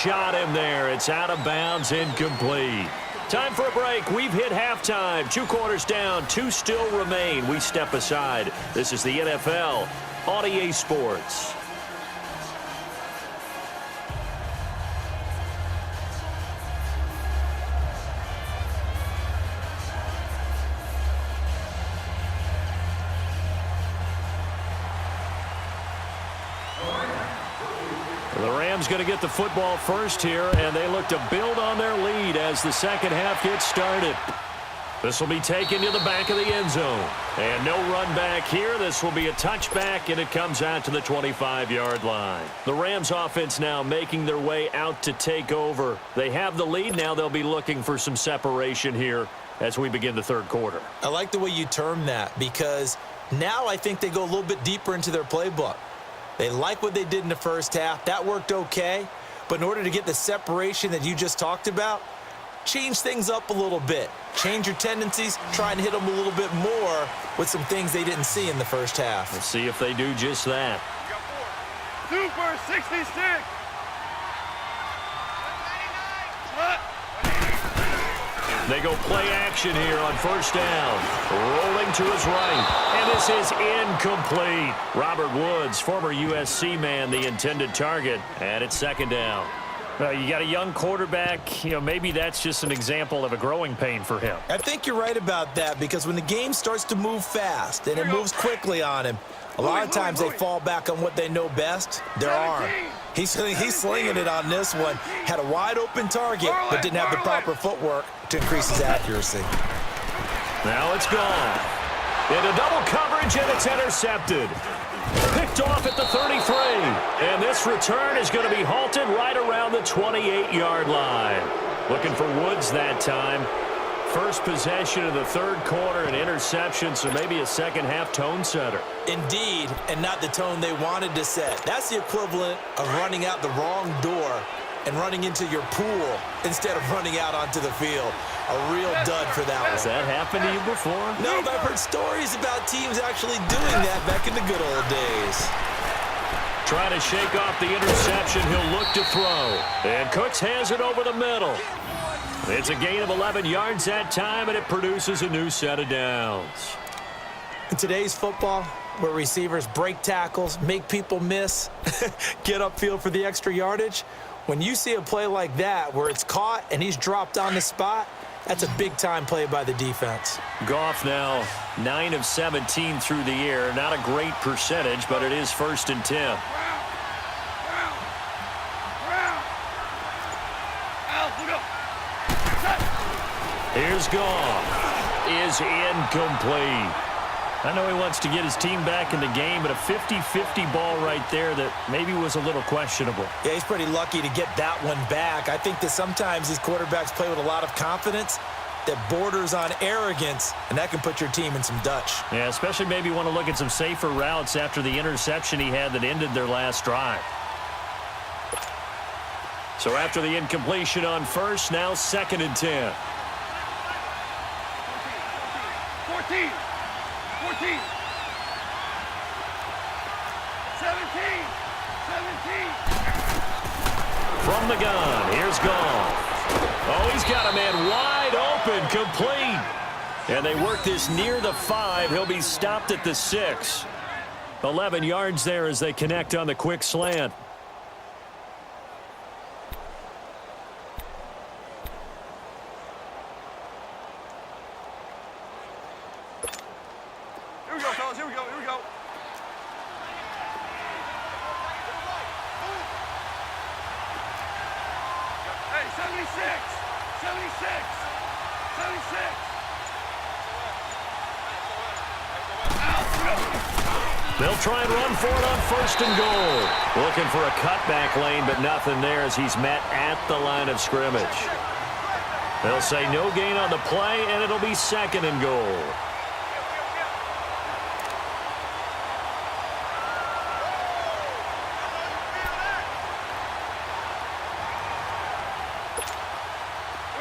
shot him there. It's out of bounds, incomplete. Time for a break. We've hit halftime. 2 quarters down, 2 still remain. We step aside. This is the NFL on EA Sports. The Rams going to get the football first here, and they look to build on their lead as the second half gets started. This will be taken to the back of the end zone. And no run back here. This will be a touchback, and it comes out to the 25-yard line. The Rams offense now making their way out to take over. They have the lead. Now they'll be looking for some separation here as we begin the third quarter. I like the way you term that, because now I think they go a little bit deeper into their playbook. They like what they did in the first half. That worked okay. But in order to get the separation that you just talked about, change things up a little bit. Change your tendencies. Try and hit them a little bit more with some things they didn't see in the first half. Let's see if they do just that. Super 66. They go play action here on first down. Rolling to his right. And this is incomplete. Robert Woods, former USC man, the intended target. And it's second down. You got a young quarterback. Maybe that's just an example of a growing pain for him. I think you're right about that, because when the game starts to move fast and it moves quickly on him, a lot of times they fall back on what they know best, their arm. He's slinging it on this one. Had a wide-open target, but didn't have the proper footwork to increase his accuracy. Now it's gone. Into double coverage, and it's intercepted. Picked off at the 33. And this return is going to be halted right around the 28-yard line. Looking for Woods that time. First possession of the third quarter, an interception, so maybe a second-half tone setter. Indeed, and not the tone they wanted to set. That's the equivalent of running out the wrong door and running into your pool instead of running out onto the field. A real dud for that one. Has that happened to you before? No, but I've heard stories about teams actually doing that back in the good old days. Trying to shake off the interception. He'll look to throw. And Cooks has it over the middle. It's a gain of 11 yards that time, and it produces a new set of downs. In today's football, where receivers break tackles, make people miss, get upfield for the extra yardage, when you see a play like that where it's caught and he's dropped on the spot, that's a big-time play by the defense. Goff now 9 of 17 through the air. Not a great percentage, but it is 1st and 10. Here's Goff. Is incomplete. I know he wants to get his team back in the game, but a 50-50 ball right there that maybe was a little questionable. Yeah, he's pretty lucky to get that one back. I think that sometimes these quarterbacks play with a lot of confidence that borders on arrogance, and that can put your team in some Dutch. Yeah, especially maybe want to look at some safer routes after the interception he had that ended their last drive. So after the incompletion on first, now 2nd and 10. 14. 14. 17. 17. From the gun, here's Goff. Oh, he's got a man wide open, complete. And they work this near the 5. He'll be stopped at the 6. 11 yards there as they connect on the quick slant. Here we go, fellas. Here we go. Here we go. Hey, 76. 76. 76. They'll try and run for it on 1st and goal. Looking for a cutback lane, but nothing there as he's met at the line of scrimmage. They'll say no gain on the play, and it'll be 2nd and goal.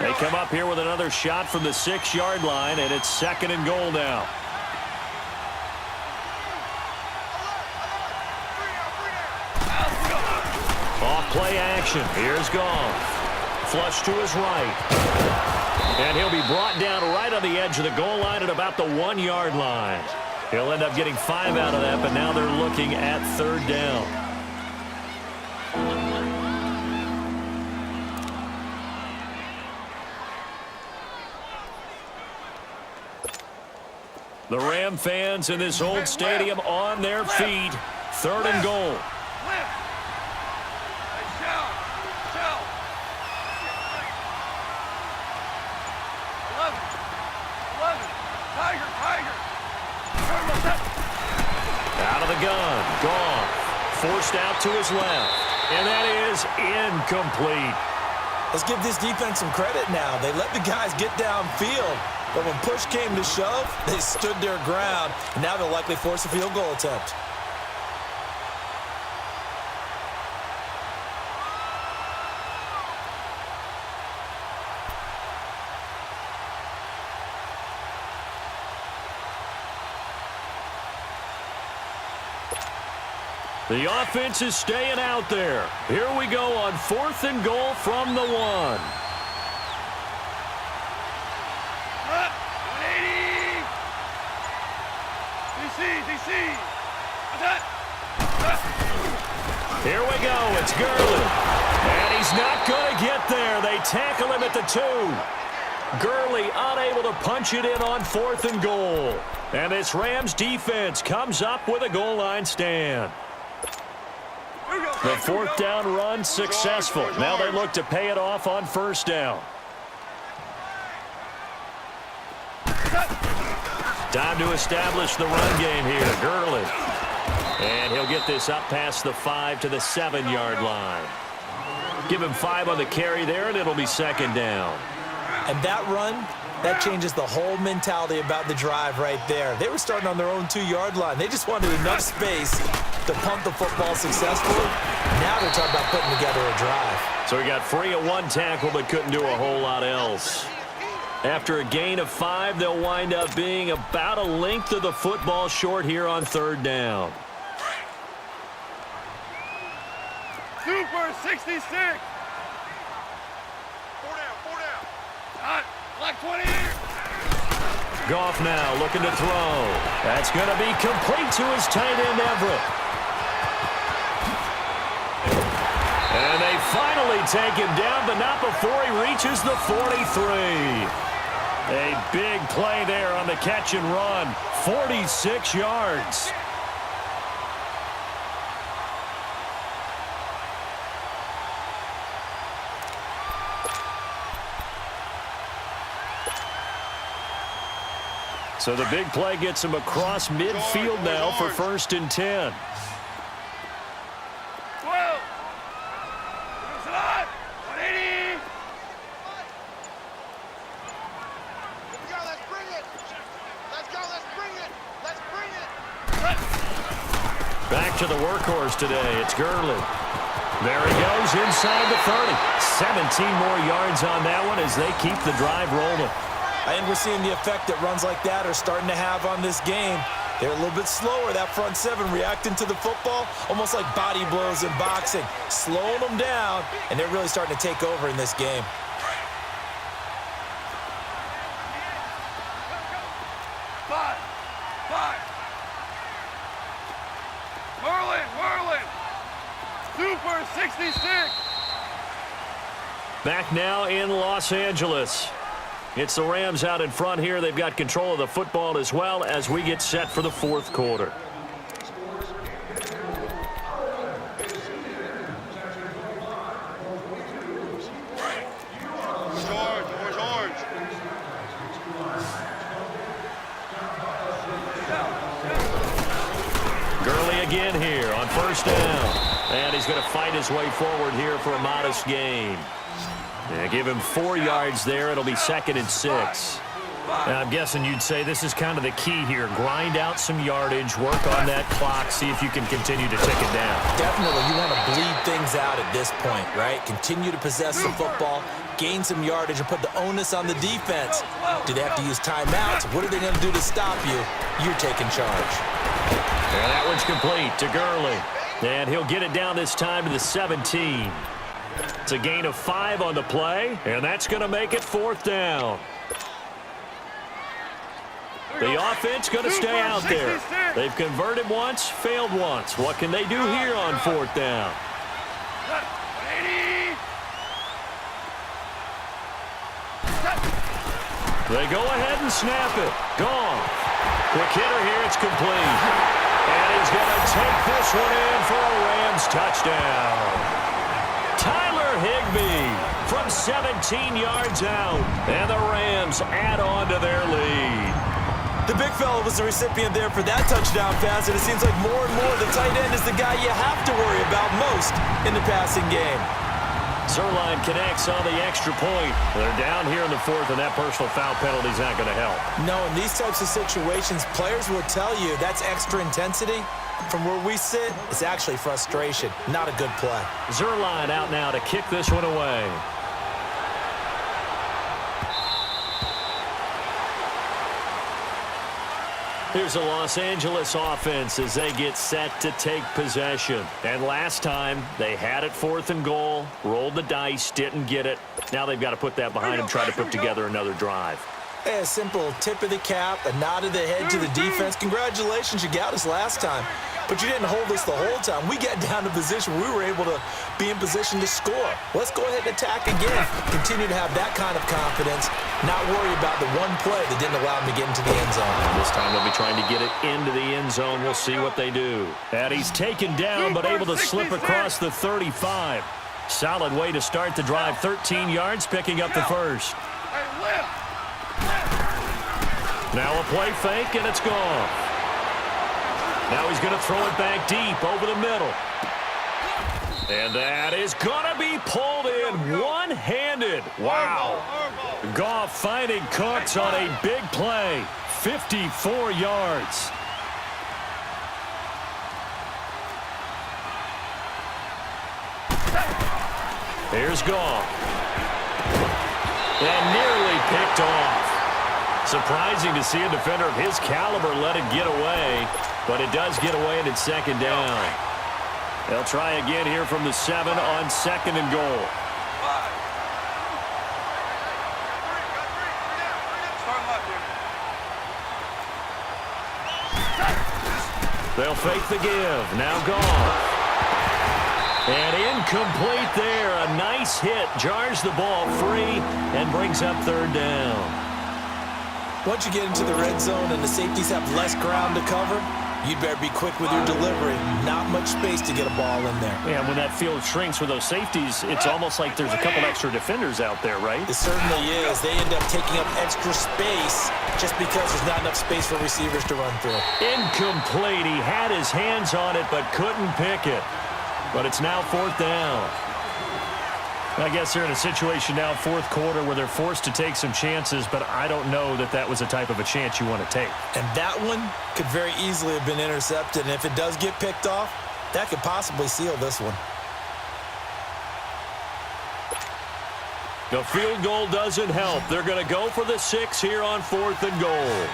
They come up here with another shot from the 6-yard line, and it's 2nd and goal now. play action. Here's Goff. Flush to his right. And he'll be brought down right on the edge of the goal line at about the 1-yard line. He'll end up getting 5 out of that, but now they're looking at 3rd down. The Ram fans in this old stadium on their feet. 3rd and goal. Out of the gun. Gone. Forced out to his left. And that is incomplete. Let's give this defense some credit now. They let the guys get downfield. But when push came to shove, they stood their ground. And now they'll likely force a field goal attempt. The offense is staying out there. Here we go on 4th and goal from the 1. 180. DC. Here we go. It's Gurley. And he's not going to get there. They tackle him at the 2. Gurley unable to punch it in on 4th and goal. And this Rams defense comes up with a goal line stand. The 4th down run successful. Now they look to pay it off on 1st down. Time to establish the run game here. Gurley. And he'll get this up past the 5 to the 7-yard line. Give him 5 on the carry there, and it'll be 2nd down. And that run, that changes the whole mentality about the drive right there. They were starting on their own 2-yard line. They just wanted enough space to pump the football successfully. Now they're talking about putting together a drive. So he got free of 1 tackle but couldn't do a whole lot else. After a gain of 5, they'll wind up being about a length of the football short here on 3rd down. Super 66. 4 down. Hot. Black 20. Goff now looking to throw. That's going to be complete to his tight end, Everett. And they finally take him down, but not before he reaches the 43. A big play there on the catch and run. 46 yards. So the big play gets him across midfield now for 1st and 10. 12. 180. Let's bring it. Back to the workhorse today. It's Gurley. There he goes inside the 30. 17 more yards on that one as they keep the drive rolling. I think we're seeing the effect that runs like that are starting to have on this game. They're a little bit slower, that front 7, reacting to the football, almost like body blows in boxing, slowing them down, and they're really starting to take over in this game. Five. Whirling. Super 66. Back now in Los Angeles. It's the Rams out in front here. They've got control of the football as well as we get set for the 4th quarter. Orange. Gurley again here on 1st down. And he's going to fight his way forward here for a modest gain. Yeah, give him 4 yards there. It'll be 2nd and 6. And I'm guessing you'd say this is kind of the key here. Grind out some yardage, work on that clock, see if you can continue to tick it down. Definitely, you want to bleed things out at this point, right? Continue to possess the football, gain some yardage, and put the onus on the defense. Do they have to use timeouts? What are they going to do to stop you? You're taking charge. And that one's complete to Gurley. And he'll get it down this time to the 17. It's a gain of 5 on the play, and that's going to make it 4th down. The offense going to stay out there. They've converted once, failed once. What can they do here on 4th down? They go ahead and snap it. Gone. Quick hitter here. It's complete. And he's going to take this one in for a Rams touchdown. Tyler Higbee from 17 yards out. And the Rams add on to their lead. The big fella was the recipient there for that touchdown pass, and it seems like more and more the tight end is the guy you have to worry about most in the passing game. Zerline connects on the extra point. They're down here in the 4th, and that personal foul penalty is not going to help. No, in these types of situations, players will tell you that's extra intensity. From where we sit, it's actually frustration, not a good play. Zerline out now to kick this one away. Here's a Los Angeles offense as they get set to take possession. And last time, they had it 4th and goal, rolled the dice, didn't get it. Now they've got to put that behind them, try to put together another drive. Hey, a simple tip of the cap, a nod of the head to the defense. Congratulations, you got us last time. But you didn't hold us the whole time. We got down to position where we were able to be in position to score. Let's go ahead and attack again. Continue to have that kind of confidence, not worry about the one play that didn't allow them to get into the end zone. This time they'll be trying to get it into the end zone. We'll see what they do. And he's taken down, but able to slip across the 35. Solid way to start the drive. 13 yards, picking up the first. Now a play fake, and it's gone. Now he's going to throw it back deep over the middle. And that is going to be pulled in one-handed. Wow. Goff finding Cooks on a big play. 54 yards. Here's Goff. And nearly picked off. Surprising to see a defender of his caliber let it get away, but it does get away and it's 2nd down. They'll try again here from the 7 on 2nd and goal. They'll fake the give. Now Goff. And incomplete there. A nice hit. Jars the ball free and brings up 3rd down. Once you get into the red zone and the safeties have less ground to cover, you'd better be quick with your delivery. Not much space to get a ball in there. Yeah, when that field shrinks with those safeties, it's almost like there's a couple extra defenders out there, right? It certainly is. They end up taking up extra space just because there's not enough space for receivers to run through. Incomplete. He had his hands on it but couldn't pick it. But it's now 4th down. I guess they're in a situation now, 4th quarter, where they're forced to take some chances, but I don't know that that was the type of a chance you want to take. And that one could very easily have been intercepted, and if it does get picked off, that could possibly seal this one. The field goal doesn't help. They're going to go for the 6 here on 4th and goal.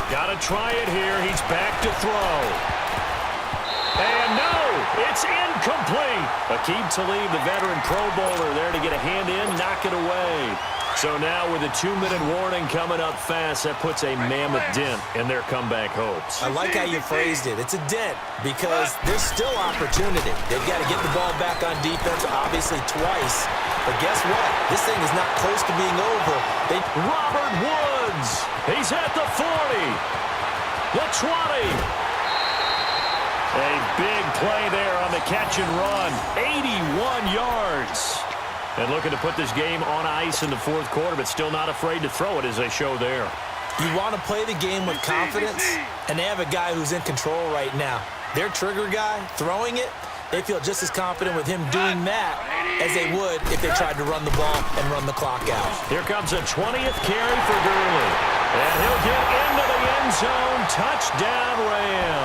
Got to try it here. He's back to throw. And no, it's incomplete. Aqib Talib, the veteran Pro Bowler, there to get a hand in, knock it away. So now with a 2-minute warning coming up fast, that puts a mammoth dent in their comeback hopes. I like how you phrased it. It's a dent because there's still opportunity. They've got to get the ball back on defense, obviously twice. But guess what? This thing is not close to being over. Robert Woods, he's at the 40, the 20. A big play there on the catch and run, 81 yards. And looking to put this game on ice in the 4th quarter, but still not afraid to throw it as they show there. You want to play the game with confidence, and they have a guy who's in control right now. Their trigger guy, throwing it, they feel just as confident with him doing that as they would if they tried to run the ball and run the clock out. Here comes a 20th carry for Gurley. And he'll get into the end zone. Touchdown, Rams.